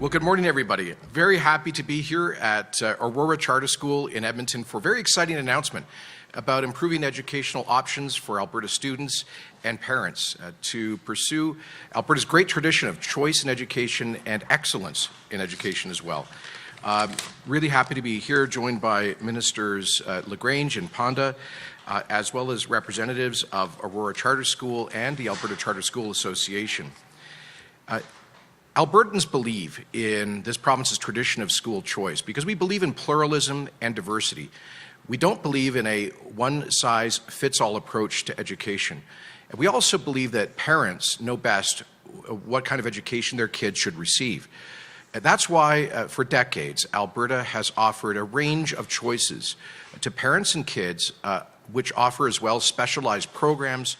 Well, good morning, everybody. Very happy to be here at Aurora Charter School in Edmonton for a very exciting announcement about improving educational options for Alberta students and parents to pursue Alberta's great tradition of choice in education and excellence in education as well. Really happy to be here, joined by Ministers Lagrange and Ponda, as well as representatives of Aurora Charter School and the Alberta Charter School Association. Albertans believe in this province's tradition of school choice because we believe in pluralism and diversity. We don't believe in a one-size-fits-all approach to education. And we also believe that parents know best what kind of education their kids should receive. And that's why, for decades, Alberta has offered a range of choices to parents and kids, which offer as well specialized programs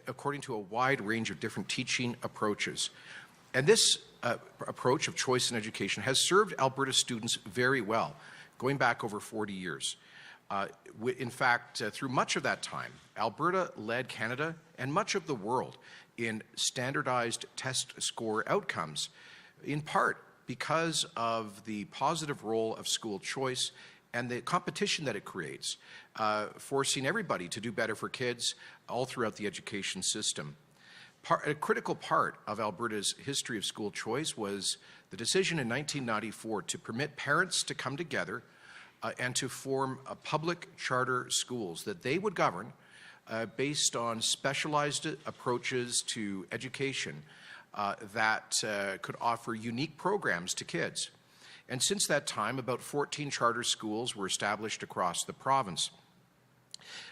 according to a wide range of different teaching approaches. And this approach of choice in education has served Alberta students very well, going back over 40 years. In fact, through much of that time, Alberta led Canada and much of the world in standardized test score outcomes, in part because of the positive role of school choice and the competition that it creates, forcing everybody to do better for kids all throughout the education system. A critical part of Alberta's history of school choice was the decision in 1994 to permit parents to come together and to form public charter schools that they would govern based on specialized approaches to education that could offer unique programs to kids. And since that time, about 14 charter schools were established across the province.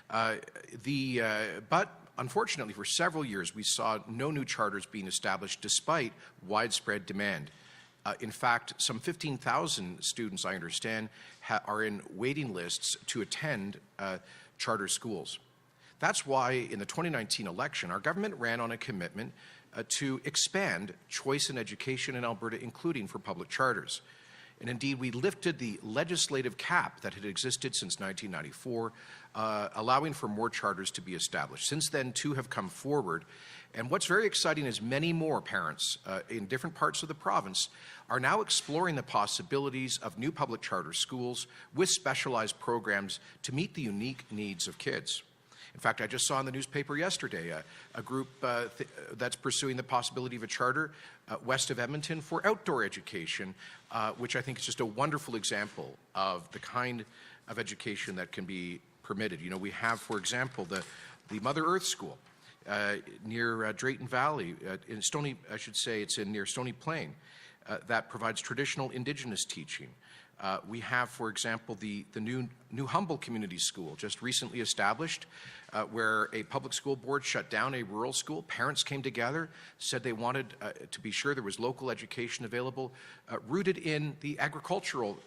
But unfortunately, for several years, we saw no new charters being established despite widespread demand. In fact, some 15,000 students, I understand, are in waiting lists to attend charter schools. That's why in the 2019 election, our government ran on a commitment to expand choice in education in Alberta, including for public charters. And indeed, we lifted the legislative cap that had existed since 1994, allowing for more charters to be established. Since then, two have come forward. And what's very exciting is many more parents in different parts of the province are now exploring the possibilities of new public charter schools with specialized programs to meet the unique needs of kids. In fact, I just saw in the newspaper yesterday a group that's pursuing the possibility of a charter west of Edmonton for outdoor education, which I think is just a wonderful example of the kind of education that can be permitted. You know, we have, for example, the Mother Earth School near Drayton Valley, in Stony, I should say it's near Stony Plain, that provides traditional Indigenous teaching. We have, for example, the new Humble Community School, just recently established, where a public school board shut down a rural school. Parents came together, said they wanted to be sure there was local education available, rooted in the agricultural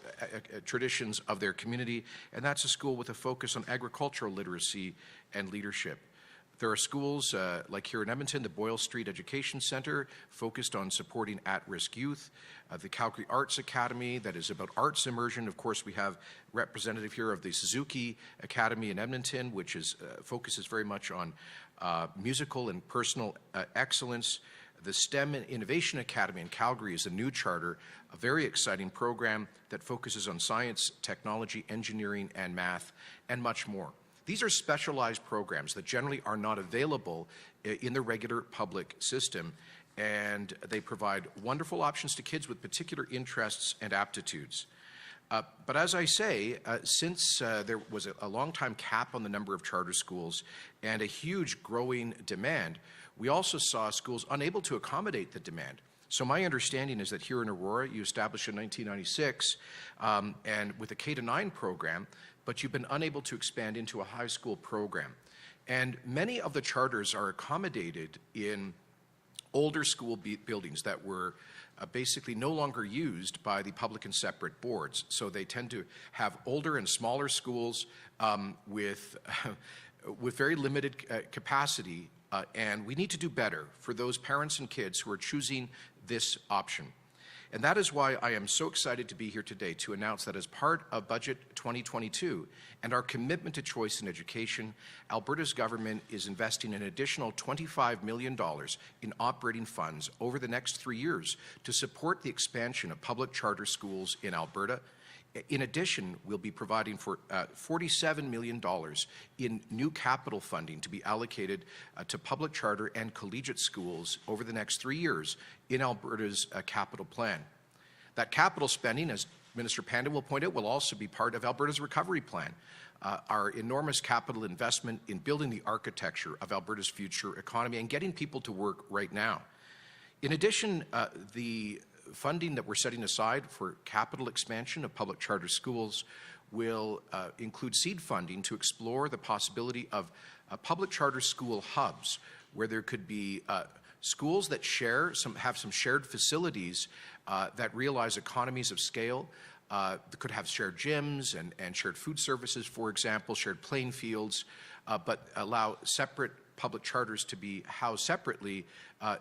traditions of their community, and that's a school with a focus on agricultural literacy and leadership. There are schools like here in Edmonton, the Boyle Street Education Centre, focused on supporting at-risk youth, the Calgary Arts Academy, that is about arts immersion. Of course, we have representative here of the Suzuki Academy in Edmonton, which focuses very much on musical and personal excellence. The STEM and Innovation Academy in Calgary is a new charter, a very exciting program that focuses on science, technology, engineering, and math, and much more. These are specialized programs that generally are not available in the regular public system, and they provide wonderful options to kids with particular interests and aptitudes. But as I say, since there was a long-time cap on the number of charter schools and a huge growing demand, we also saw schools unable to accommodate the demand. So my understanding is that here in Aurora, you established in 1996, and with a K-9 program, but you've been unable to expand into a high school program. And many of the charters are accommodated in older school buildings that were basically no longer used by the public and separate boards. So they tend to have older and smaller schools with very limited capacity, and we need to do better for those parents and kids who are choosing this option. And that is why I am so excited to be here today to announce that as part of Budget 2022 and our commitment to choice in education, Alberta's government is investing an additional $25 million in operating funds over the next 3 years to support the expansion of public charter schools in Alberta. In addition, we'll be providing for $47 million in new capital funding to be allocated to public charter and collegiate schools over the next 3 years in Alberta's capital plan. That capital spending, as Minister Panda will point out, will also be part of Alberta's recovery plan, our enormous capital investment in building the architecture of Alberta's future economy and getting people to work right now. In addition, the funding that we're setting aside for capital expansion of public charter schools will include seed funding to explore the possibility of public charter school hubs, where there could be schools that have some shared facilities that realize economies of scale. That could have shared gyms and shared food services, for example, shared playing fields, but allow separate public charters to be housed separately,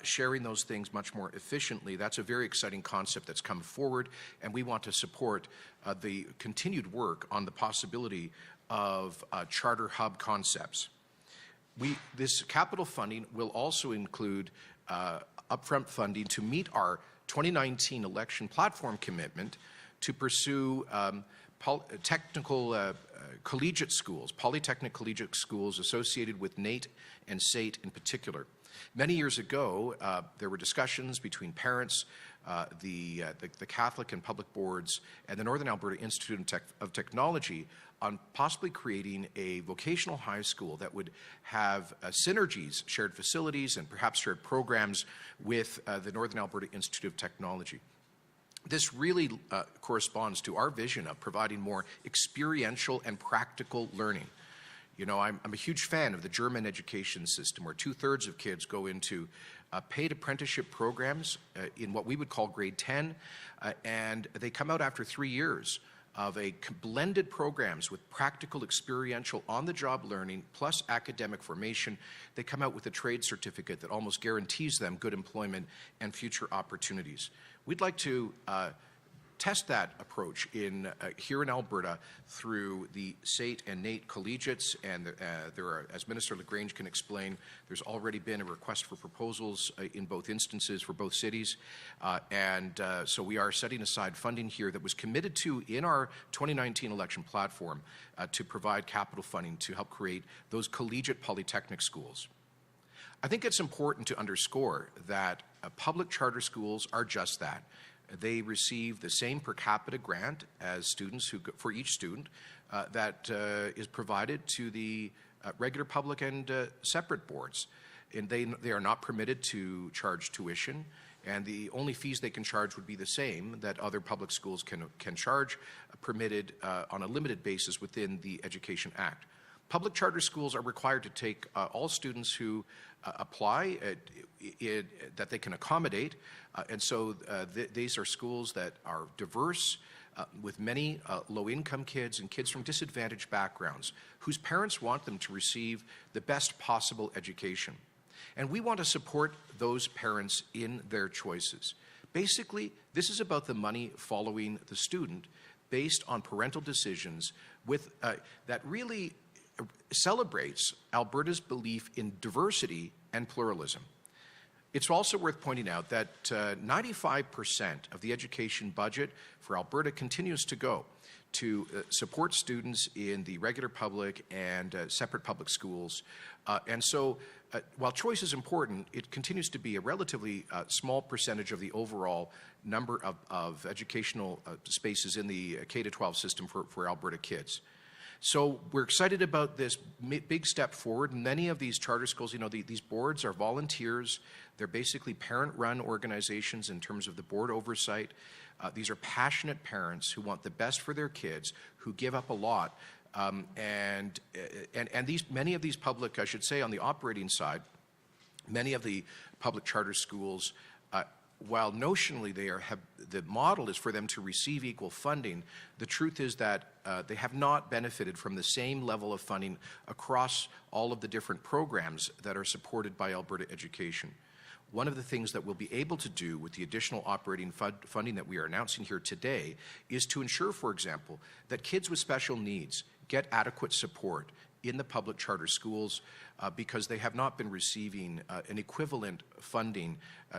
sharing those things much more efficiently. That's a very exciting concept that's come forward, and we want to support the continued work on the possibility of charter hub concepts. This capital funding will also include upfront funding to meet our 2019 election platform commitment to pursue technical collegiate schools, polytechnic collegiate schools associated with NAIT and SAIT in particular. Many years ago, there were discussions between parents, the Catholic and public boards, and the Northern Alberta Institute of Technology on possibly creating a vocational high school that would have synergies, shared facilities, and perhaps shared programs with the Northern Alberta Institute of Technology. This really corresponds to our vision of providing more experiential and practical learning. You know, I'm a huge fan of the German education system, where 2/3 of kids go into paid apprenticeship programs in what we would call grade 10, and they come out after 3 years of a blended programs with practical, experiential, on-the-job learning plus academic formation. They come out with a trade certificate that almost guarantees them good employment and future opportunities. We'd like to test that approach here in Alberta through the SAIT and NAIT collegiates, and there are, as Minister Lagrange can explain, there's already been a request for proposals in both instances for both cities, so we are setting aside funding here that was committed to in our 2019 election platform to provide capital funding to help create those collegiate polytechnic schools. I think it's important to underscore that public charter schools are just that. They receive the same per capita grant as students for each student that is provided to the regular public and separate boards. And they are not permitted to charge tuition, and the only fees they can charge would be the same that other public schools can charge, permitted on a limited basis within the Education Act. Public charter schools are required to take all students who apply that they can accommodate, and so these are schools that are diverse, with many low-income kids and kids from disadvantaged backgrounds whose parents want them to receive the best possible education. And we want to support those parents in their choices. Basically, this is about the money following the student based on parental decisions that really celebrates Alberta's belief in diversity and pluralism. It's also worth pointing out that 95% of the education budget for Alberta continues to go to support students in the regular public and separate public schools. And so while choice is important, it continues to be a relatively small percentage of the overall number of educational spaces in the K-12 system for Alberta kids. So we're excited about this big step forward. Many of these charter schools, you know, these boards are volunteers. They're basically parent-run organizations in terms of the board oversight. These are passionate parents who want the best for their kids, who give up a lot. And many of these public, I should say, on the operating side, many of the public charter schools, while notionally the model is for them to receive equal funding, the truth is that they have not benefited from the same level of funding across all of the different programs that are supported by Alberta Education. one of the things that we'll be able to do with the additional operating funding that we are announcing here today is to ensure, for example, that kids with special needs get adequate support in the public charter schools because they have not been receiving an equivalent funding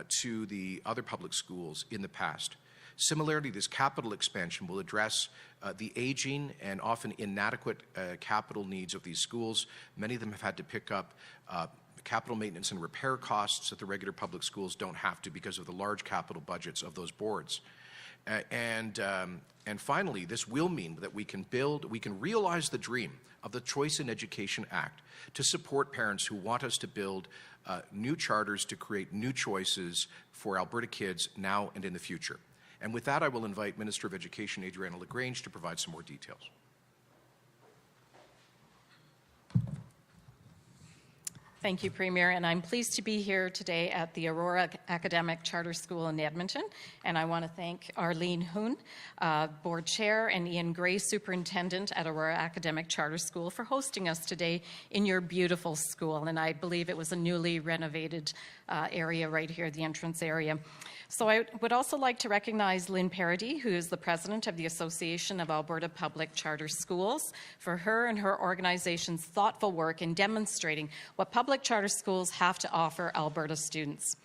to the other public schools in the past. Similarly, this capital expansion will address the aging and often inadequate capital needs of these schools. Many of them have had to pick up capital maintenance and repair costs that the regular public schools don't have to because of the large capital budgets of those boards. And finally, this will mean that we can realize the dream of the Choice in Education Act to support parents who want us to build new charters to create new choices for Alberta kids now and in the future. And with that, I will invite Minister of Education Adriana Lagrange to provide some more details. Thank you, Premier, and I'm pleased to be here today at the Aurora Academic Charter School in Edmonton, and I want to thank Lynn, Board Chair, and Ian Gray, Superintendent at Aurora Academic Charter School, for hosting us today in your beautiful school, and I believe it was a newly renovated area right here, the entrance area. So I would also like to recognize Lynn Parady, who is the President of the Association of Alberta Public Charter Schools, for her and her organization's thoughtful work in demonstrating what public charter schools have to offer Alberta students.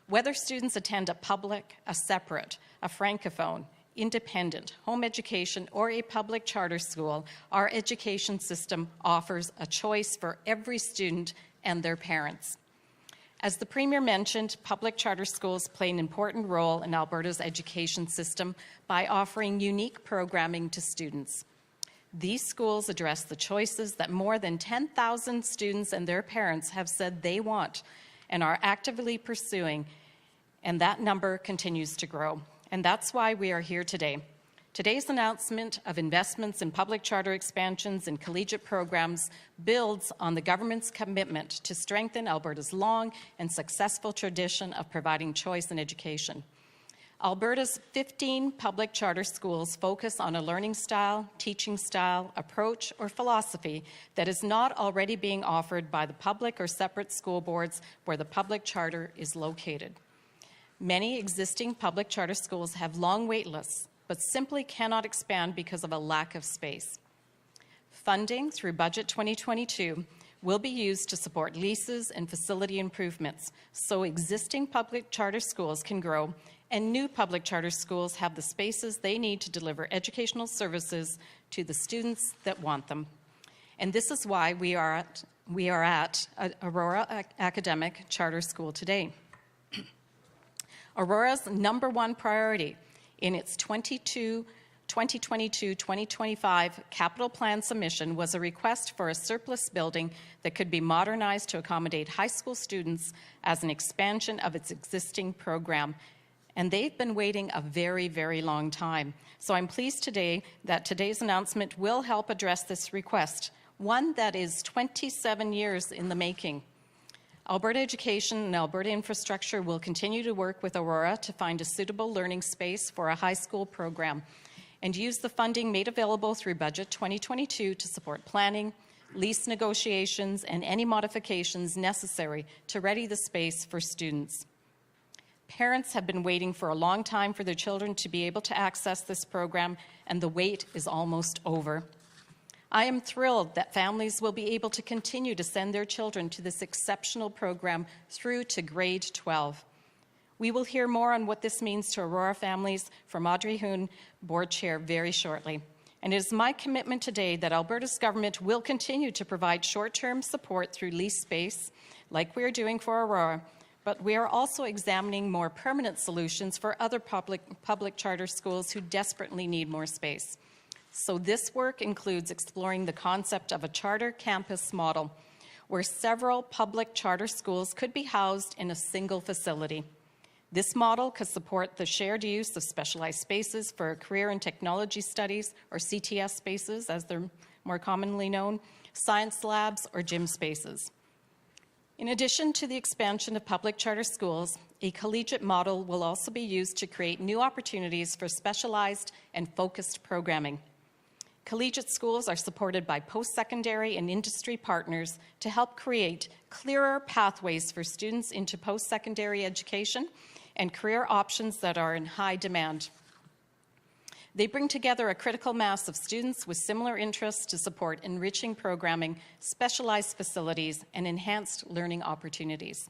Whether students attend a public, a separate, a francophone, independent, home education, or a public charter school, our education system offers a choice for every student and their parents. As the Premier mentioned, public charter schools play an important role in Alberta's education system by offering unique programming to students. These schools address the choices that more than 10,000 students and their parents have said they want and are actively pursuing, and that number continues to grow. And that's why we are here today. Today's announcement of investments in public charter expansions and collegiate programs builds on the government's commitment to strengthen Alberta's long and successful tradition of providing choice in education. Alberta's 15 public charter schools focus on a learning style, teaching style, approach, or philosophy that is not already being offered by the public or separate school boards where the public charter is located. Many existing public charter schools have long wait lists, but simply cannot expand because of a lack of space. Funding through Budget 2022 will be used to support leases and facility improvements so existing public charter schools can grow and new public charter schools have the spaces they need to deliver educational services to the students that want them. And this is why we are at Aurora Academic Charter School today. Aurora's #1 priority in its 2022-2025 capital plan submission was a request for a surplus building that could be modernized to accommodate high school students as an expansion of its existing program. And they've been waiting a very, very long time. So I'm pleased today that today's announcement will help address this request, one that is 27 years in the making. Alberta Education and Alberta Infrastructure will continue to work with Aurora to find a suitable learning space for a high school program and use the funding made available through Budget 2022 to support planning, lease negotiations, and any modifications necessary to ready the space for students. Parents have been waiting for a long time for their children to be able to access this program, and the wait is almost over. I am thrilled that families will be able to continue to send their children to this exceptional program through to grade 12. We will hear more on what this means to Aurora families from Audrey Hoon, Board Chair, very shortly. And it is my commitment today that Alberta's government will continue to provide short-term support through lease space, like we are doing for Aurora, but we are also examining more permanent solutions for other public charter schools who desperately need more space. So this work includes exploring the concept of a charter campus model where several public charter schools could be housed in a single facility. This model could support the shared use of specialized spaces for career and technology studies, or CTS spaces as they're more commonly known, science labs, or gym spaces. In addition to the expansion of public charter schools, a collegiate model will also be used to create new opportunities for specialized and focused programming. Collegiate schools are supported by post-secondary and industry partners to help create clearer pathways for students into post-secondary education and career options that are in high demand. They bring together a critical mass of students with similar interests to support enriching programming, specialized facilities, and enhanced learning opportunities.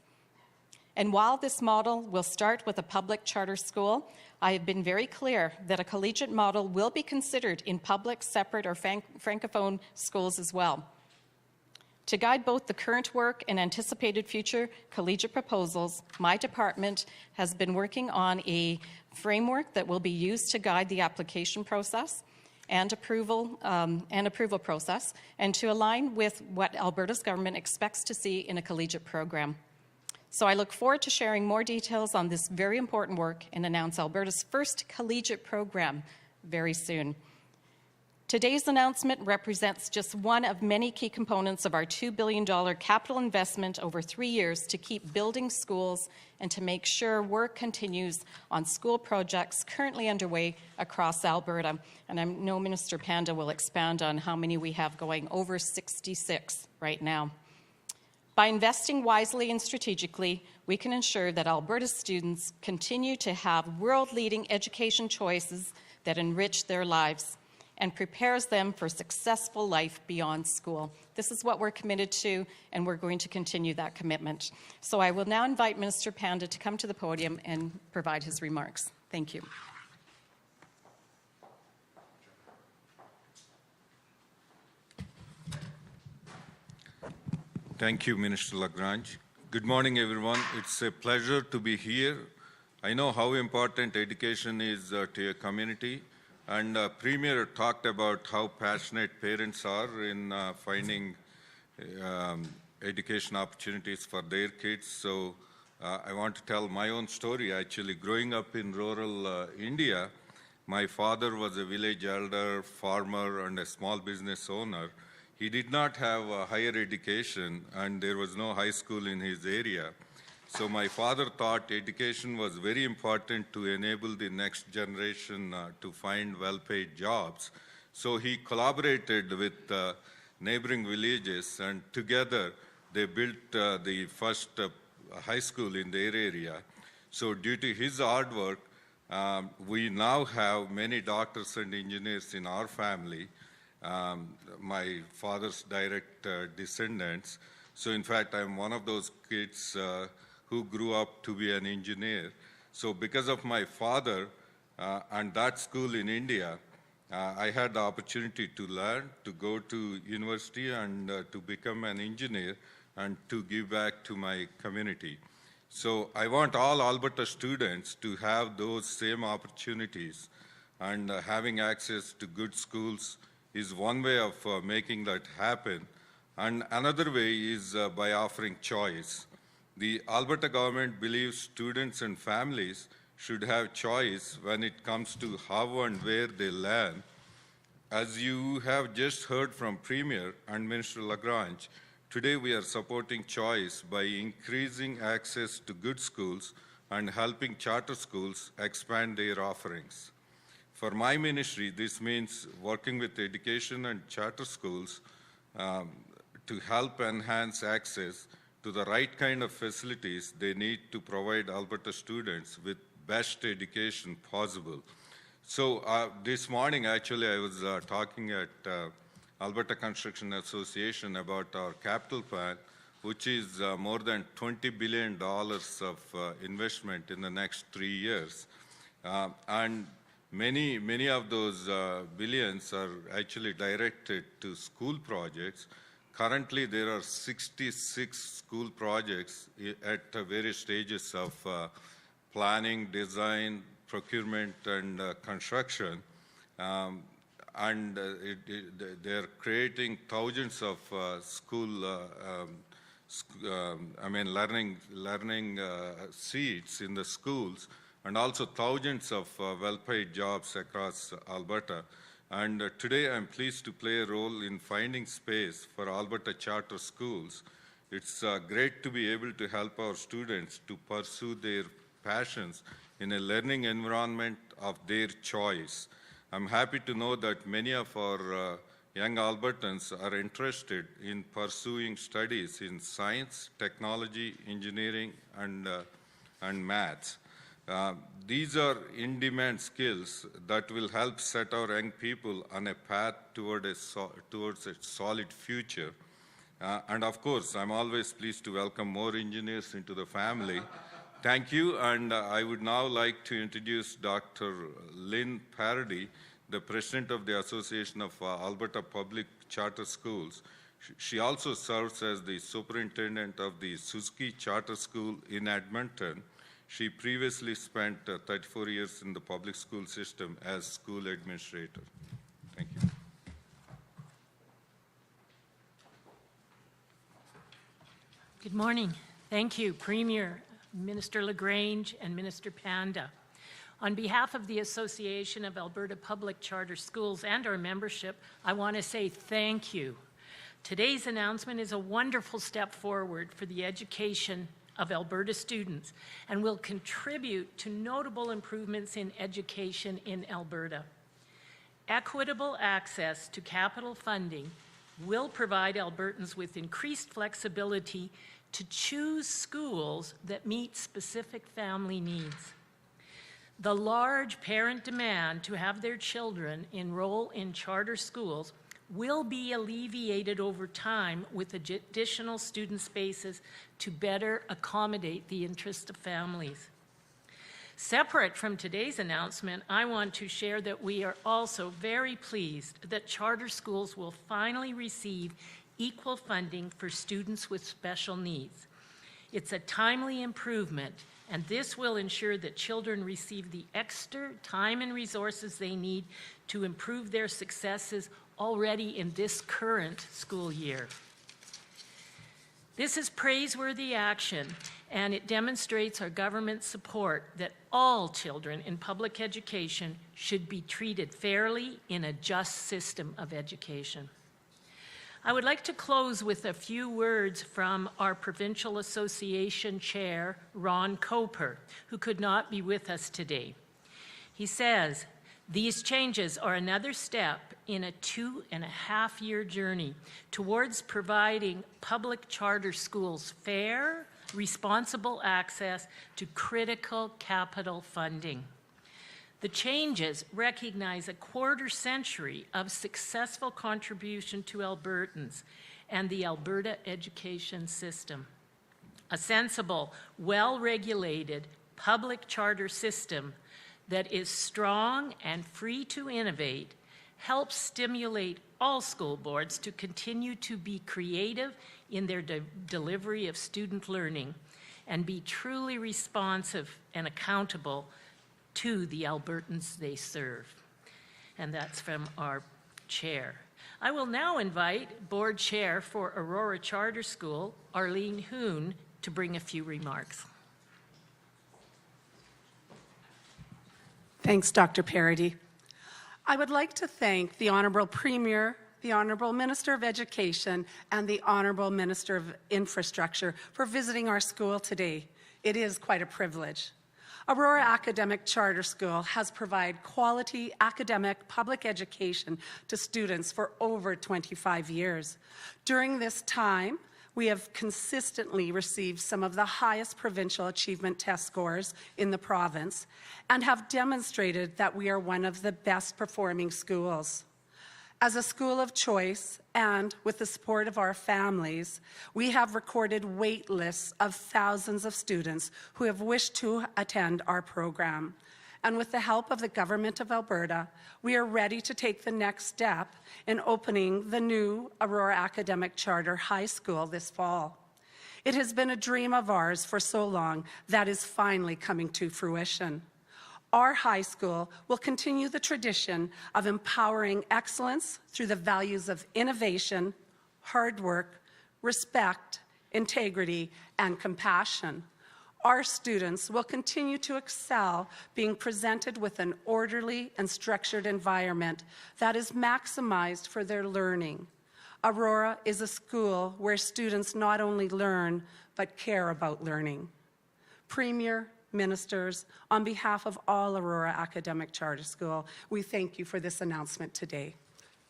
And while this model will start with a public charter school, I have been very clear that a collegiate model will be considered in public, separate, or francophone schools as well. To guide both the current work and anticipated future collegiate proposals, my department has been working on a framework that will be used to guide the application process and approval process, and to align with what Alberta's government expects to see in a collegiate program. So I look forward to sharing more details on this very important work and announce Alberta's first collegiate program very soon. Today's announcement represents just one of many key components of our $2 billion capital investment over 3 years to keep building schools and to make sure work continues on school projects currently underway across Alberta. And I know Minister Panda will expand on how many we have going, over 66 right now. By investing wisely and strategically, we can ensure that Alberta students continue to have world-leading education choices that enrich their lives and prepares them for successful life beyond school. This is what we're committed to, and we're going to continue that commitment. So I will now invite Minister Panda to come to the podium and provide his remarks. Thank you. Thank you, Minister Lagrange. Good morning, everyone. It's a pleasure to be here. I know how important education is to your community, and Premier talked about how passionate parents are in finding education opportunities for their kids. So I want to tell my own story. Actually, growing up in rural India, my father was a village elder, farmer, and a small business owner. He did not have a higher education, and there was no high school in his area. So my father thought education was very important to enable the next generation to find well-paid jobs. So he collaborated with neighboring villages, and together they built the first high school in their area. So due to his hard work, we now have many doctors and engineers in our family. My father's direct descendants. So in fact, I'm one of those kids who grew up to be an engineer. So because of my father and that school in India, I had the opportunity to learn, to go to university and to become an engineer and to give back to my community. So I want all Alberta students to have those same opportunities, and having access to good schools is one way of making that happen. And another way is by offering choice. The Alberta government believes students and families should have choice when it comes to how and where they learn. As you have just heard from Premier and Minister Lagrange, today we are supporting choice by increasing access to good schools and helping charter schools expand their offerings. For my ministry, this means working with education and charter schools to help enhance access to the right kind of facilities they need to provide Alberta students with best education possible. So this morning, actually, I was talking at Alberta Construction Association about our capital plan, which is more than $20 billion of investment in the next 3 years. And many of those billions are actually directed to school projects. Currently, there are 66 school projects at various stages of planning, design, procurement, and construction. They're creating thousands of learning seats in the schools, and also thousands of well-paid jobs across Alberta. And today I'm pleased to play a role in finding space for Alberta charter schools. It's great to be able to help our students to pursue their passions in a learning environment of their choice. I'm happy to know that many of our young Albertans are interested in pursuing studies in science, technology, engineering, and maths. These are in-demand skills that will help set our young people on a path towards a solid future. And of course, I'm always pleased to welcome more engineers into the family. Thank you, and I would now like to introduce Dr. Lynn Parady, the president of the Association of Alberta Public Charter Schools. She also serves as the superintendent of the Suzuki Charter School in Edmonton. She previously spent 34 years in the public school system as school administrator. Thank you. Good morning. Thank you, Premier, Minister Lagrange, and Minister Panda. On behalf of the Association of Alberta Public Charter Schools and our membership, I want to say thank you. Today's announcement is a wonderful step forward for the education of Alberta students and will contribute to notable improvements in education in Alberta. Equitable access to capital funding will provide Albertans with increased flexibility to choose schools that meet specific family needs. The large parent demand to have their children enroll in charter schools will be alleviated over time with additional student spaces to better accommodate the interests of families. Separate from today's announcement, I want to share that we are also very pleased that charter schools will finally receive equal funding for students with special needs. It's a timely improvement, and this will ensure that children receive the extra time and resources they need to improve their successes already in this current school year. This is praiseworthy action, and it demonstrates our government's support that all children in public education should be treated fairly in a just system of education. I would like to close with a few words from our Provincial Association Chair, Ron Coper, who could not be with us today. He says, "These changes are another step in a 2.5-year journey towards providing public charter schools fair, responsible access to critical capital funding. The changes recognize a quarter-century of successful contribution to Albertans and the Alberta education system. A sensible, well-regulated public charter system that is strong and free to innovate helps stimulate all school boards to continue to be creative in their delivery of student learning and be truly responsive and accountable to the Albertans they serve." And that's from our chair. I will now invite Board Chair for Aurora Charter School, Arlene Hoon, to bring a few remarks. Thanks, Dr. Parady. I would like to thank the Honourable Premier, the Honourable Minister of Education, and the Honourable Minister of Infrastructure for visiting our school today. It is quite a privilege. Aurora Academic Charter School has provided quality academic public education to students for over 25 years. During this time, we have consistently received some of the highest provincial achievement test scores in the province and have demonstrated that we are one of the best performing schools. As a school of choice and with the support of our families, we have recorded wait lists of thousands of students who have wished to attend our program. And with the help of the Government of Alberta, we are ready to take the next step in opening the new Aurora Academic Charter High School this fall. It has been a dream of ours for so long that is finally coming to fruition. Our high school will continue the tradition of empowering excellence through the values of innovation, hard work, respect, integrity, and compassion. Our students will continue to excel, being presented with an orderly and structured environment that is maximized for their learning. Aurora is a school where students not only learn, but care about learning. Premier, ministers, on behalf of all Aurora Academic Charter School, we thank you for this announcement today.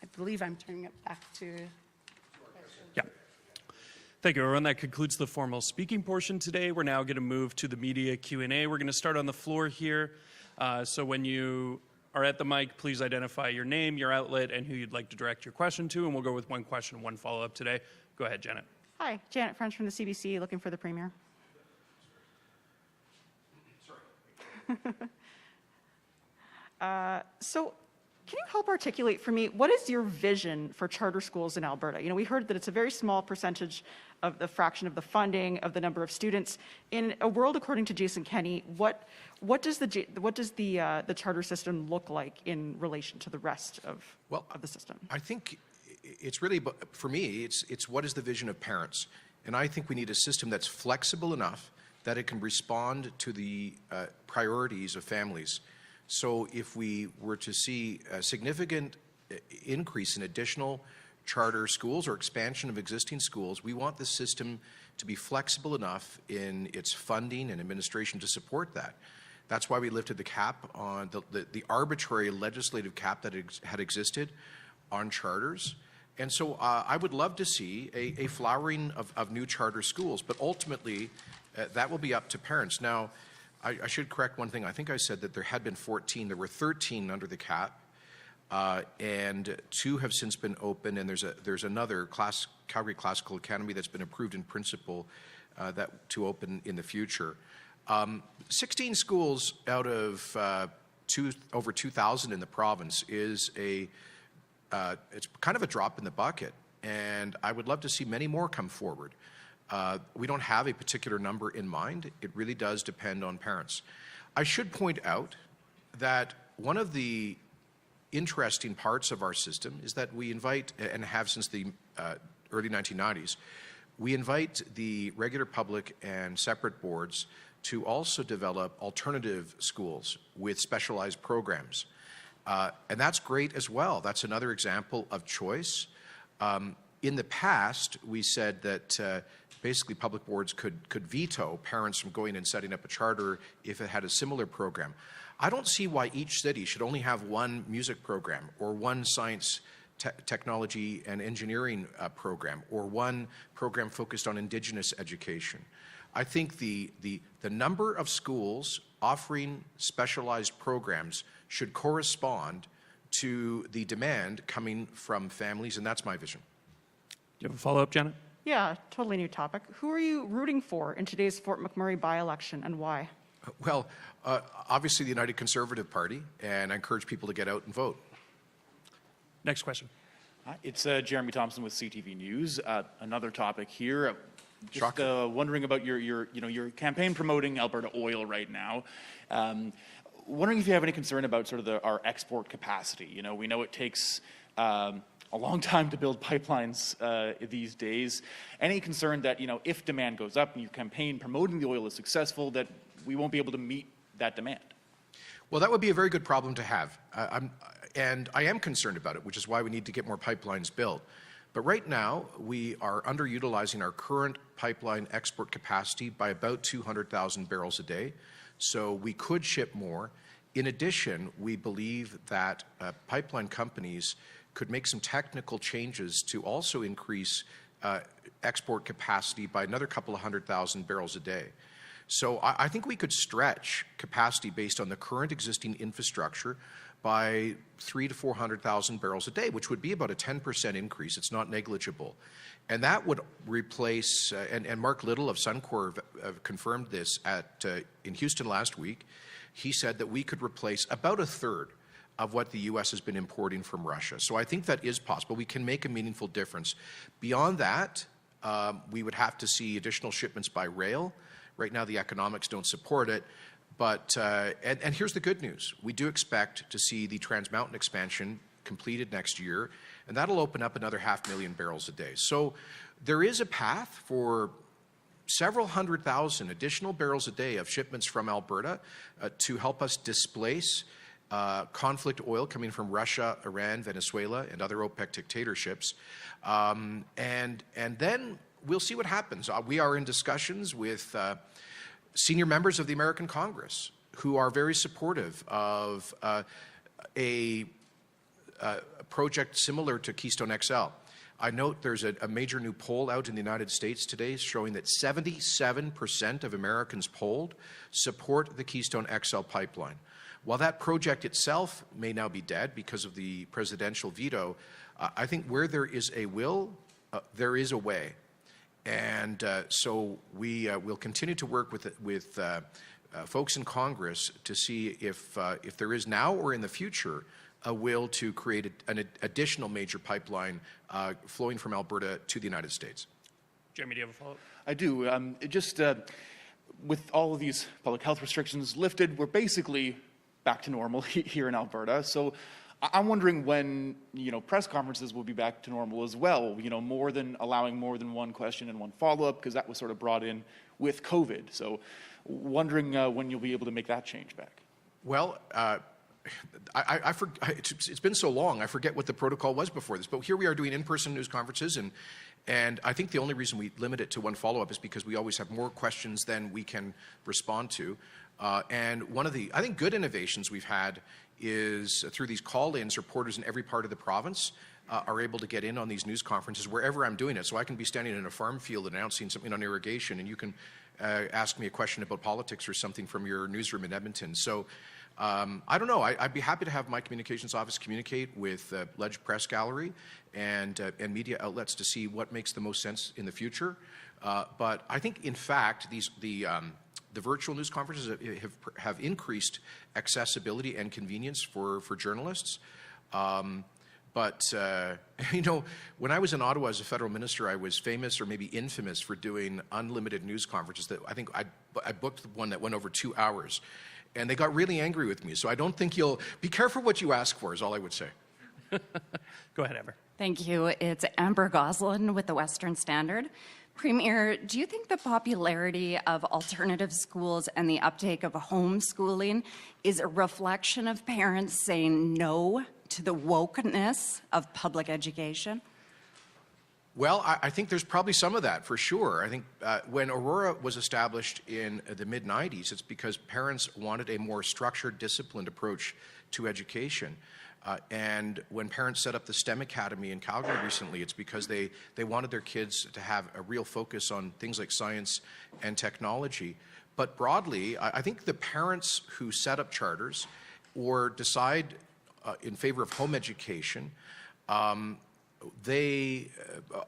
I believe I'm turning it back to... Yeah. Thank you, everyone. That concludes the formal speaking portion today. We're now going to move to the media Q&A. We're going to start on the floor here. So when you are at the mic, please identify your name, your outlet, and who you'd like to direct your question to, and we'll go with one question, one follow-up today. Go ahead, Janet. Hi, Janet French from the CBC, looking for the Premier. So can you help articulate for me, what is your vision for charter schools in Alberta? You know, we heard that it's a very small percentage of the fraction of the funding, of the number of students. In a world, according to Jason Kenney, what does the charter system look like in relation to the rest of the system? I think it's really, for me, it's what is the vision of parents? And I think we need a system that's flexible enough that it can respond to the priorities of families. So if we were to see a significant increase in additional charter schools or expansion of existing schools, we want the system to be flexible enough in its funding and administration to support that. That's why we lifted the cap on the arbitrary legislative cap that had existed on charters. And so I would love to see a flowering of new charter schools, but ultimately that will be up to parents. Now, I should correct one thing. I think I said that there had been 14. There were 13 under the cap, and 2 have since been open, and there's another Calgary Classical Academy that's been approved in principle to open in the future. 16 schools out of over 2,000 in the province is it's kind of a drop in the bucket, and I would love to see many more come forward. We don't have a particular number in mind. It really does depend on parents. I should point out that one of the interesting parts of our system is that we invite, and have since the early 1990s, we invite the regular public and separate boards to also develop alternative schools with specialized programs. And that's great as well. That's another example of choice. In the past, we said that basically public boards could veto parents from going and setting up a charter if it had a similar program. I don't see why each city should only have one music program or one science, technology and engineering program or one program focused on Indigenous education. I think the number of schools offering specialized programs should correspond to the demand coming from families, and that's my vision. Do you have a follow-up, Janet? Yeah, totally new topic. Who are you rooting for in today's Fort McMurray by-election, and why? Well, obviously the United Conservative Party, and I encourage people to get out and vote. Next question. It's Jeremy Thompson with CTV News. Another topic here. Just wondering about your campaign promoting Alberta oil right now. Wondering if you have any concern about sort of our export capacity. You know, we know it takes a long time to build pipelines these days. Any concern that, you know, if demand goes up and your campaign promoting the oil is successful, that we won't be able to meet that demand? Well, that would be a very good problem to have. And I am concerned about it, which is why we need to get more pipelines built. But right now, we are underutilizing our current pipeline export capacity by about 200,000 barrels a day. So we could ship more. In addition, we believe that pipeline companies could make some technical changes to also increase export capacity by another couple of 100,000 barrels a day. So I think we could stretch capacity based on the current existing infrastructure by 300,000 to 400,000 barrels a day, which would be about a 10% increase. It's not negligible. And that would replace, and Mark Little of Suncor confirmed this in Houston last week. He said that we could replace about a third of what the U.S. has been importing from Russia. So I think that is possible. We can make a meaningful difference. Beyond that, we would have to see additional shipments by rail. Right now, the economics don't support it. But, and here's the good news. We do expect to see the Trans Mountain expansion completed next year, and that'll open up another 500,000 barrels a day. So there is a path for several 100,000 additional barrels a day of shipments from Alberta to help us displace conflict oil coming from Russia, Iran, Venezuela, and other OPEC dictatorships. And then we'll see what happens. We are in discussions with senior members of the American Congress who are very supportive of a project similar to Keystone XL. I note there's a major new poll out in the United States today showing that 77% of Americans polled support the Keystone XL pipeline. While that project itself may now be dead because of the presidential veto, I think where there is a will, there is a way. And so we will continue to work with folks in Congress to see if there is now or in the future a will to create an additional major pipeline flowing from Alberta to the United States. Jeremy, do you have a follow-up? I do. With all of these public health restrictions lifted, we're basically back to normal here in Alberta. So I'm wondering when, press conferences will be back to normal as well, allowing more than one question and one follow-up, because that was sort of brought in with COVID. So wondering when you'll be able to make that change back. Well, it's been so long, I forget what the protocol was before this, but here we are doing in-person news conferences, and I think the only reason we limit it to one follow-up is because we always have more questions than we can respond to. And one of the, I think, good innovations we've had is through these call-ins, reporters in every part of the province are able to get in on these news conferences wherever I'm doing it. So I can be standing in a farm field announcing something on irrigation, and you can ask me a question about politics or something from your newsroom in Edmonton. So I don't know. I'd be happy to have my communications office communicate with Ledge Press Gallery and media outlets to see what makes the most sense in the future. But I think, in fact, the virtual news conferences have increased accessibility and convenience for journalists. But when I was in Ottawa as a federal minister, I was famous, or maybe infamous, for doing unlimited news conferences. That I think I booked one that went over 2 hours. And they got really angry with me. So I don't think you'll be careful what you ask for, is all I would say. Go ahead, Amber. Thank you. It's Amber Goslin with the Western Standard. Premier, do you think the popularity of alternative schools and the uptake of homeschooling is a reflection of parents saying no to the wokeness of public education? Well, I think there's probably some of that, for sure. I think when Aurora was established in the mid-90s, it's because parents wanted a more structured, disciplined approach to education. And when parents set up the STEM Academy in Calgary recently, it's because they wanted their kids to have a real focus on things like science and technology. But broadly, I think the parents who set up charters or decide in favor of home education, they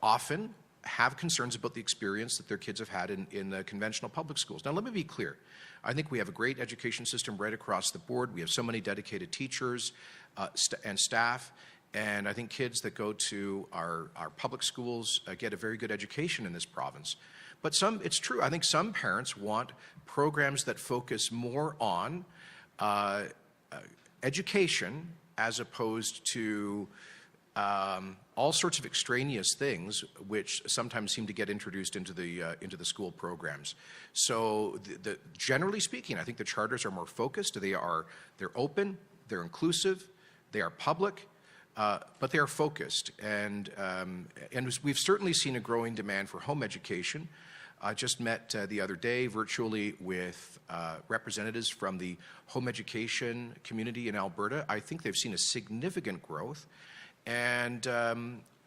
often have concerns about the experience that their kids have had in the conventional public schools. Now, let me be clear. I think we have a great education system right across the board. We have so many dedicated teachers and staff, and I think kids that go to our public schools get a very good education in this province. But it's true, I think some parents want programs that focus more on education as opposed to all sorts of extraneous things, which sometimes seem to get introduced into the school programs. So, generally speaking, I think the charters are more focused. They're open, they're inclusive, they are public, but they are focused. And we've certainly seen a growing demand for home education. I just met the other day virtually with representatives from the home education community in Alberta. I think they've seen a significant growth. And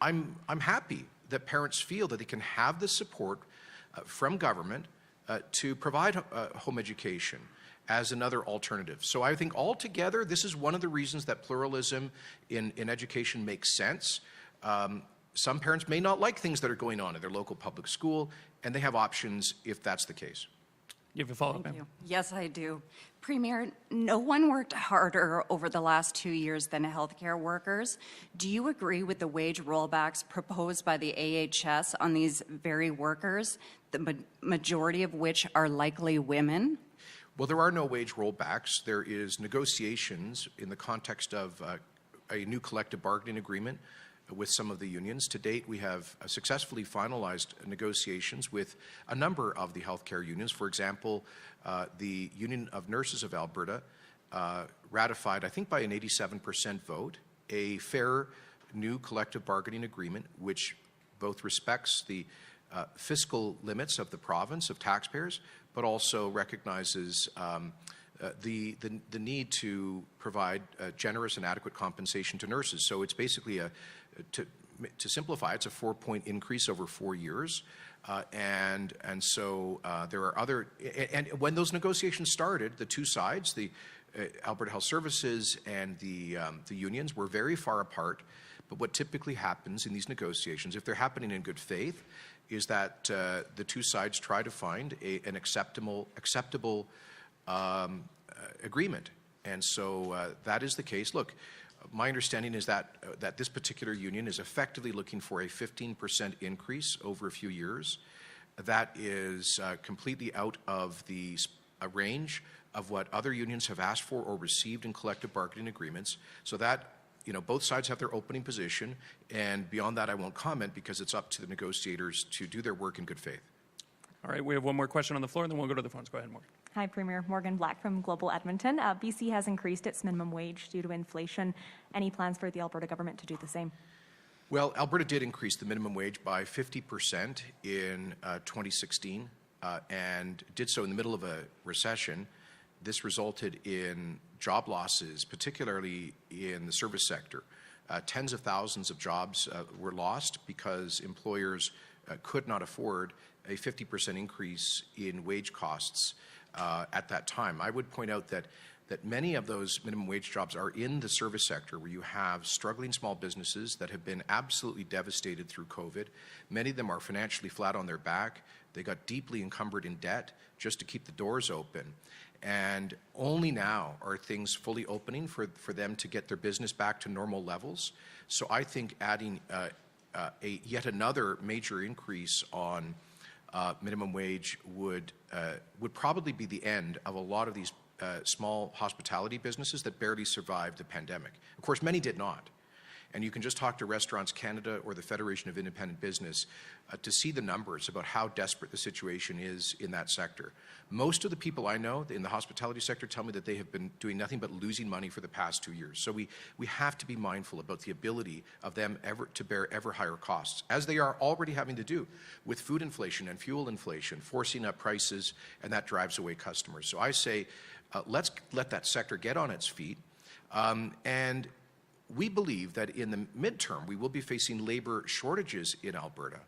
I'm happy that parents feel that they can have the support from government to provide home education as another alternative. So I think altogether, this is one of the reasons that pluralism in education makes sense. Some parents may not like things that are going on in their local public school, and they have options if that's the case. You have a follow-up, Thank ma'am? you. Yes, I do. Premier, no one worked harder over the last 2 years than healthcare workers. Do you agree with the wage rollbacks proposed by the AHS on these very workers, the majority of which are likely women? Well, there are no wage rollbacks. There is negotiations in the context of a new collective bargaining agreement with some of the unions. To date, we have successfully finalized negotiations with a number of the healthcare unions. For example, the Union of Nurses of Alberta ratified, I think by an 87% vote, a fair new collective bargaining agreement which both respects the fiscal limits of the province, of taxpayers, but also recognizes the need to provide generous and adequate compensation to nurses. So it's basically to simplify, it's a 4-point increase over 4 years. And so there are other, and when those negotiations started, the two sides, the Alberta Health Services and the unions, were very far apart. But what typically happens in these negotiations, if they're happening in good faith, is that the two sides try to find an acceptable agreement. And so that is the case. Look, my understanding is that this particular union is effectively looking for a 15% increase over a few years. That is completely out of the range of what other unions have asked for or received in collective bargaining agreements. So that, you know, both sides have their opening position, and beyond that I won't comment because it's up to the negotiators to do their work in good faith. All right, we have one more question on the floor, and then we'll go to the phones. Go ahead, Morgan. Hi, Premier. Morgan Black from Global Edmonton. BC has increased its minimum wage due to inflation. Any plans for the Alberta government to do the same? Well, Alberta did increase the minimum wage by 50% in 2016 and did so in the middle of a recession. This resulted in job losses, particularly in the service sector. Tens of thousands of jobs were lost because employers could not afford a 50% increase in wage costs at that time. I would point out that many of those minimum wage jobs are in the service sector, where you have struggling small businesses that have been absolutely devastated through COVID. Many of them are financially flat on their back. They got deeply encumbered in debt just to keep the doors open. And only now are things fully opening for them to get their business back to normal levels. So I think adding yet another major increase on minimum wage would probably be the end of a lot of these small hospitality businesses that barely survived the pandemic. Of course, many did not. And you can just talk to Restaurants Canada or the Federation of Independent Business to see the numbers about how desperate the situation is in that sector. Most of the people I know in the hospitality sector tell me that they have been doing nothing but losing money for the past 2 years. So we have to be mindful about the ability of them to bear ever higher costs, as they are already having to do with food inflation and fuel inflation, forcing up prices, and that drives away customers. So I say, let's let that sector get on its feet. And we believe that in the midterm, we will be facing labor shortages in Alberta.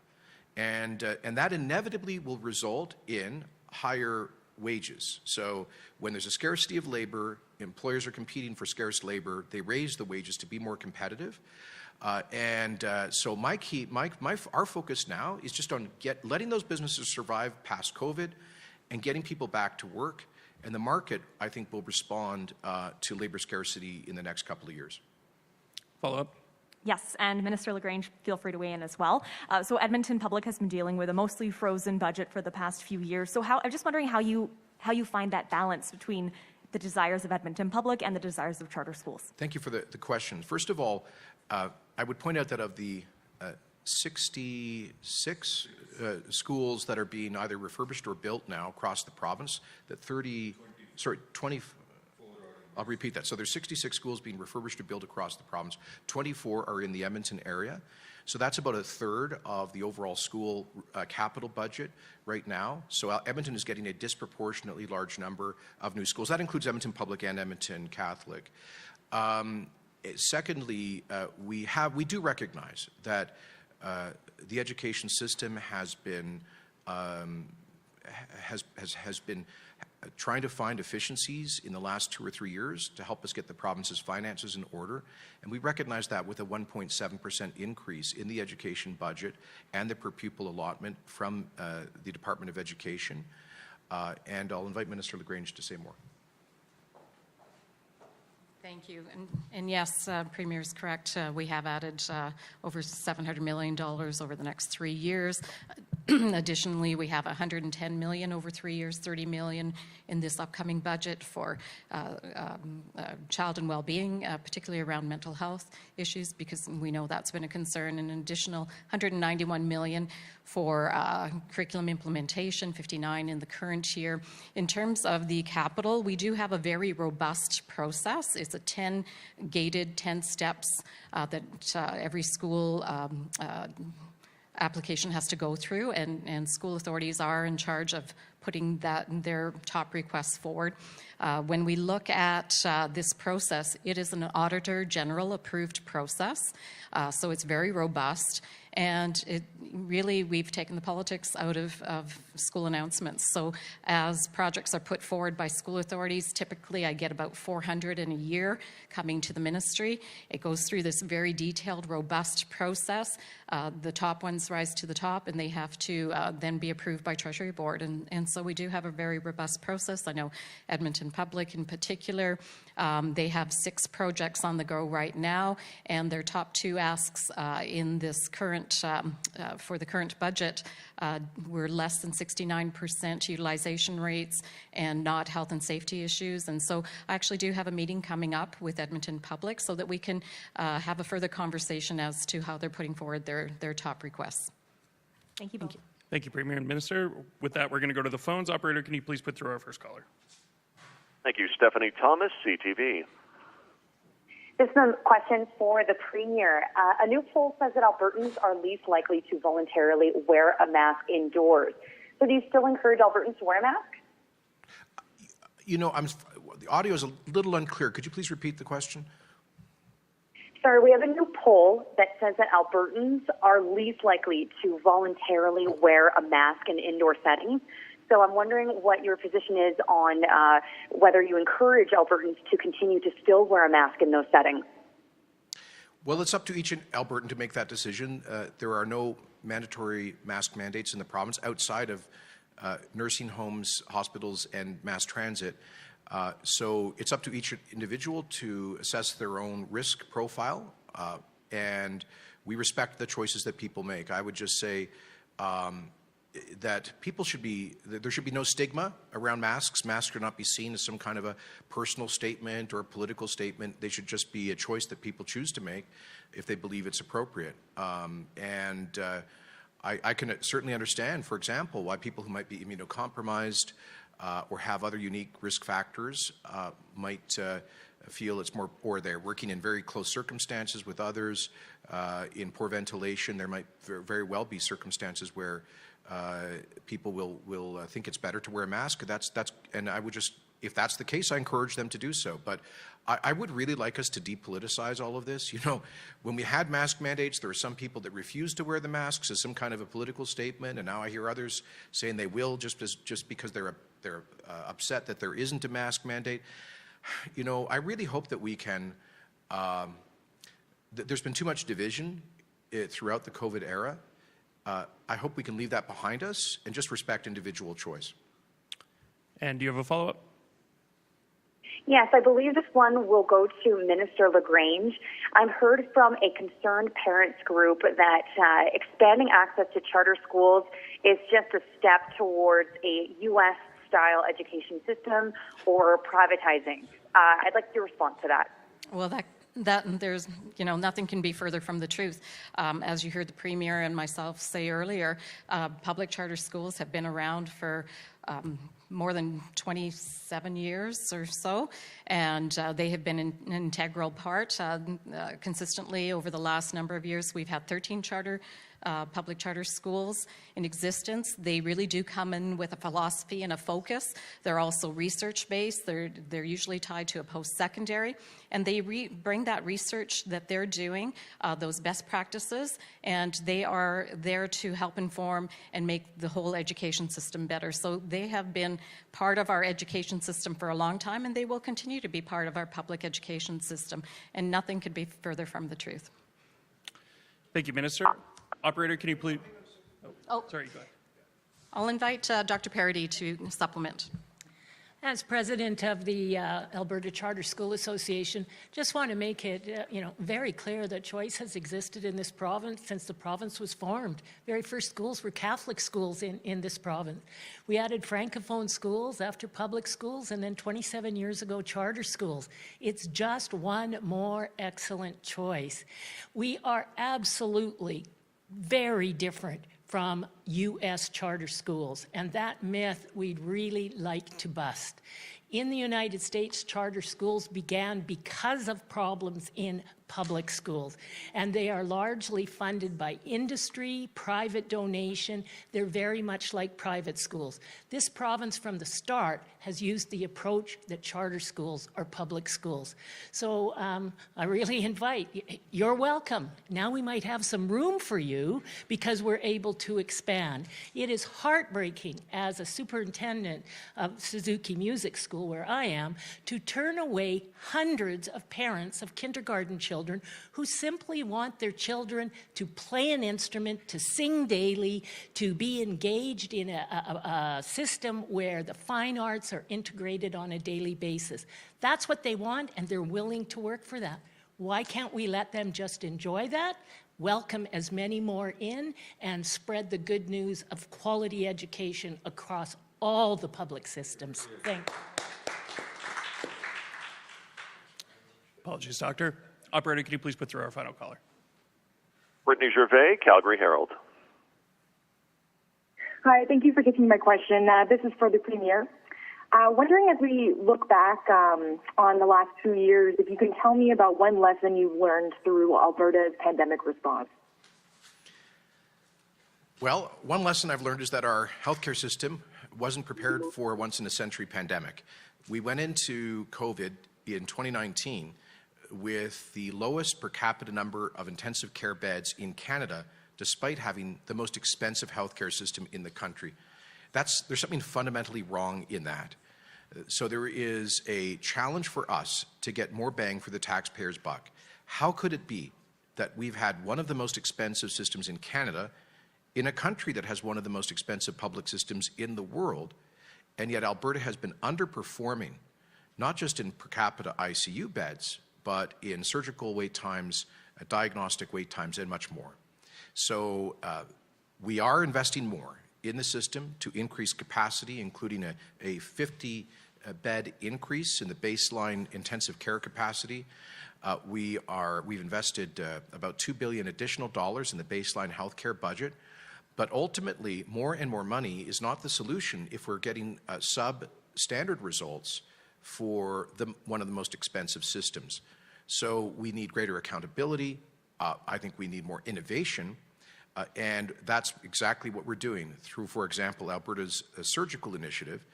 And that inevitably will result in higher wages. So when there's a scarcity of labor, employers are competing for scarce labor, they raise the wages to be more competitive. So our focus now is just on letting those businesses survive past COVID and getting people back to work. And the market, I think, will respond to labor scarcity in the next couple of years. Follow up. Yes, and Minister Lagrange, feel free to weigh in as well. So Edmonton Public has been dealing with a mostly frozen budget for the past few years. So I'm just wondering how you find that balance between the desires of Edmonton Public and the desires of charter schools. Thank you for the question. First of all, I would point out that of the 66 schools that are being either refurbished or built now across the province, that 20. I'll repeat that. So there's 66 schools being refurbished or built across the province. 24 are in the Edmonton area. So that's about a third of the overall school capital budget right now. So Edmonton is getting a disproportionately large number of new schools. That includes Edmonton Public and Edmonton Catholic. Secondly, we do recognize that the education system has been trying to find efficiencies in the last 2 or 3 years to help us get the province's finances in order. And we recognize that with a 1.7% increase in the education budget and the per pupil allotment from the Department of Education. And I'll invite Minister Lagrange to say more. Thank you. And yes, Premier is correct. We have added over $700 million over the next 3 years. Additionally, we have $110 million over 3 years, $30 million in this upcoming budget for child and well-being, particularly around mental health issues, because we know that's been a concern. And an additional $191 million for curriculum implementation, 59 in the current year. In terms of the capital, we do have a very robust process. It's a 10 steps that every school application has to go through, and school authorities are in charge of putting their top requests forward. When we look at this process, it is an Auditor General approved process, so it's very robust. And we've taken the politics out of school announcements. So as projects are put forward by school authorities, typically I get about 400 in a year coming to the ministry. It goes through this very detailed, robust process. The top ones rise to the top, and they have to then be approved by Treasury Board. And so we do have a very robust process. I know Edmonton Public in particular, they have 6 projects on the go right now, and their top 2 asks in this current for the current budget were less than 69% utilization rates and not health and safety issues. And so I actually do have a meeting coming up with Edmonton Public so that we can have a further conversation as to how they're putting forward their top requests. Thank you both. Thank you, Premier and Minister. With that, we're going to go to the phones. Operator, can you please put through our first caller? Thank you. Stephanie Thomas, CTV. This is a question for the Premier. A new poll says that Albertans are least likely to voluntarily wear a mask indoors. So do you still encourage Albertans to wear a mask? You know, the audio is a little unclear. Could you please repeat the question? Sorry, we have a new poll that says that Albertans are least likely to voluntarily wear a mask in indoor settings. So I'm wondering what your position is on whether you encourage Albertans to continue to still wear a mask in those settings. Well, it's up to each Albertan to make that decision. There are no mandatory mask mandates in the province outside of nursing homes, hospitals, and mass transit. So it's up to each individual to assess their own risk profile, and we respect the choices that people make. I would just say that there should be no stigma around masks. Masks should not be seen as some kind of a personal statement or a political statement. They should just be a choice that people choose to make if they believe it's appropriate. I can certainly understand, for example, why people who might be immunocompromised or have other unique risk factors might feel it's more, or they're working in very close circumstances with others, in poor ventilation. There might very well be circumstances where people will think it's better to wear a mask. And I would just, if that's the case, I encourage them to do so. But I would really like us to depoliticize all of this. You know, when we had mask mandates, there were some people that refused to wear the masks as some kind of a political statement, and now I hear others saying they will just because they're upset that there isn't a mask mandate. You know, I really hope that we can. There's been too much division throughout the COVID era. I hope we can leave that behind us and just respect individual choice. And do you have a follow-up? Yes, I believe this one will go to Minister Lagrange. I've heard from a concerned parents group that expanding access to charter schools is just a step towards a U.S.-style education system or privatizing. I'd like your response to that. Well, there's, nothing can be further from the truth. As you heard the Premier and myself say earlier, public charter schools have been around for more than 27 years or so, and they have been an integral part consistently over the last number of years. We've had 13 public charter schools in existence. They really do come in with a philosophy and a focus. They're also research-based. They're usually tied to a post-secondary, and they bring that research that they're doing, those best practices, and they are there to help inform and make the whole education system better. So they have been part of our education system for a long time, and they will continue to be part of our public education system, and nothing could be further from the truth. Thank you, Minister. Operator, can you please? Sorry, go ahead. I'll invite Dr. Parady to supplement. As president of the Alberta Charter School Association, just want to make it, very clear that choice has existed in this province since the province was formed. Very first schools were Catholic schools in this province. We added Francophone schools after public schools, and then 27 years ago, charter schools. It's just one more excellent choice. We are absolutely very different from U.S. charter schools, and that myth we'd really like to bust. In the United States, charter schools began because of problems in public schools, and they are largely funded by industry, private donation. They're very much like private schools. This province from the start has used the approach that charter schools are public schools. So I really invite, you're welcome. Now we might have some room for you because we're able to expand. It is heartbreaking as a superintendent of Suzuki Music School, where I am, to turn away hundreds of parents of kindergarten children who simply want their children to play an instrument, to sing daily, to be engaged in a system where the fine arts are integrated on a daily basis. That's what they want, and they're willing to work for that. Why can't we let them just enjoy that, welcome as many more in, and spread the good news of quality education across all the public systems? Thank you. Apologies, Doctor. Operator, can you please put through our final caller? Brittany Gervais, Calgary Herald. Hi, thank you for taking my question. This is for the Premier. Wondering, as we look back on the last 2 years, if you can tell me about one lesson you've learned through Alberta's pandemic response. Well, one lesson I've learned is that our healthcare system wasn't prepared for a once-in-a-century pandemic. We went into COVID in 2019 with the lowest per capita number of intensive care beds in Canada, despite having the most expensive healthcare system in the country. There's something fundamentally wrong in that. So there is a challenge for us to get more bang for the taxpayer's buck. How could it be that we've had one of the most expensive systems in Canada in a country that has one of the most expensive public systems in the world, and yet Alberta has been underperforming, not just in per capita ICU beds, but in surgical wait times, diagnostic wait times, and much more. So we are investing more in the system to increase capacity, including a 50-bed increase in the baseline intensive care capacity. We've invested about $2 billion additional dollars in the baseline healthcare budget. But ultimately, more and more money is not the solution if we're getting substandard results for one of the most expensive systems. So we need greater accountability. I think we need more innovation. And that's exactly what we're doing through, for example, Alberta's surgical initiative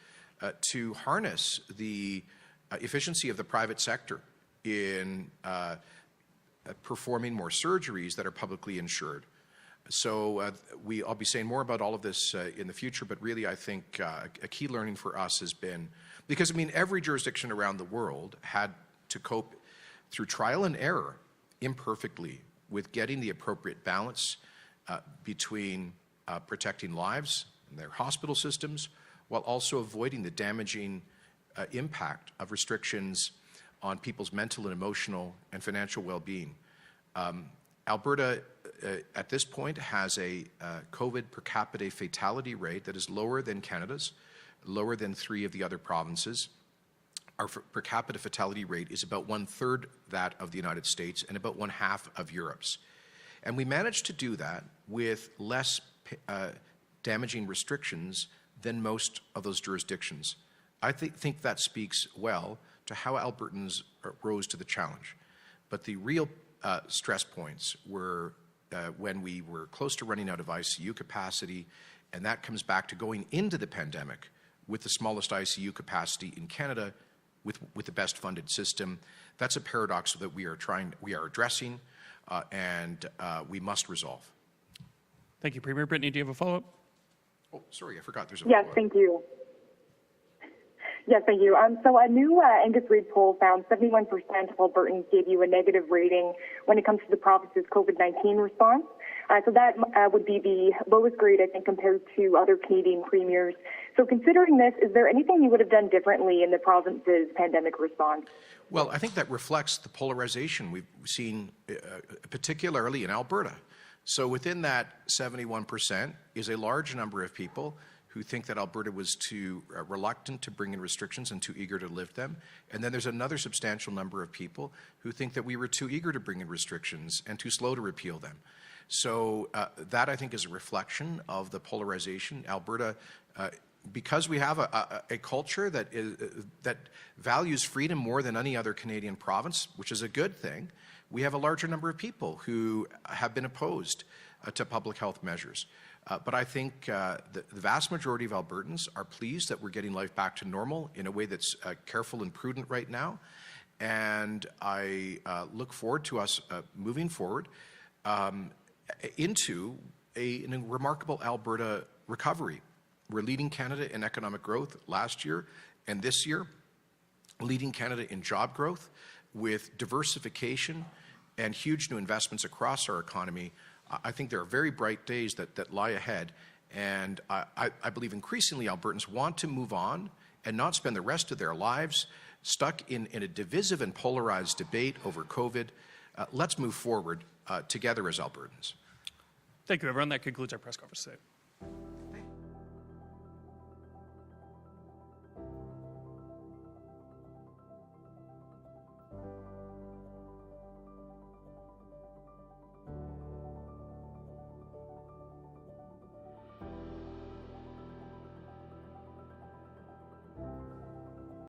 to harness the efficiency of the private sector in performing more surgeries that are publicly insured. So I'll be saying more about all of this in the future, but really I think a key learning for us has been, because I mean every jurisdiction around the world had to cope through trial and error imperfectly with getting the appropriate balance between protecting lives and their hospital systems while also avoiding the damaging impact of restrictions on people's mental and emotional and financial well-being. Alberta, at this point, has a COVID per capita fatality rate that is lower than Canada's, lower than 3 of the other provinces. Our per capita fatality rate is about 1/3 that of the United States and about 1/2 of Europe's. And we managed to do that with less damaging restrictions than most of those jurisdictions. I think that speaks well to how Albertans rose to the challenge. But the real stress points were when we were close to running out of ICU capacity, and that comes back to going into the pandemic with the smallest ICU capacity in Canada, with the best funded system. That's a paradox that we are addressing, and we must resolve. Thank you, Premier. Brittany, do you have a follow-up? Oh, sorry, I forgot there's a Yes, follow-up. thank you. Yes, thank you. So a new Angus Reid poll found 71% of Albertans gave you a negative rating when it comes to the province's COVID-19 response. So that would be the lowest grade, I think, compared to other Canadian premiers. So considering this, is there anything you would have done differently in the province's pandemic response? Well, I think that reflects the polarization we've seen, particularly in Alberta. So within that 71% is a large number of people who think that Alberta was too reluctant to bring in restrictions and too eager to lift them. And then there's another substantial number of people who think that we were too eager to bring in restrictions and too slow to repeal them. So that, I think, is a reflection of the polarization. Alberta, because we have a culture that values freedom more than any other Canadian province, which is a good thing, we have a larger number of people who have been opposed to public health measures. But I think the vast majority of Albertans are pleased that we're getting life back to normal in a way that's careful and prudent right now. And I look forward to us moving forward into a remarkable Alberta recovery. We're leading Canada in economic growth last year and this year, leading Canada in job growth with diversification and huge new investments across our economy. I think there are very bright days that lie ahead, and I believe increasingly Albertans want to move on and not spend the rest of their lives stuck in a divisive and polarized debate over COVID. Let's move forward together as Albertans. Thank you, everyone. That concludes our press conference today.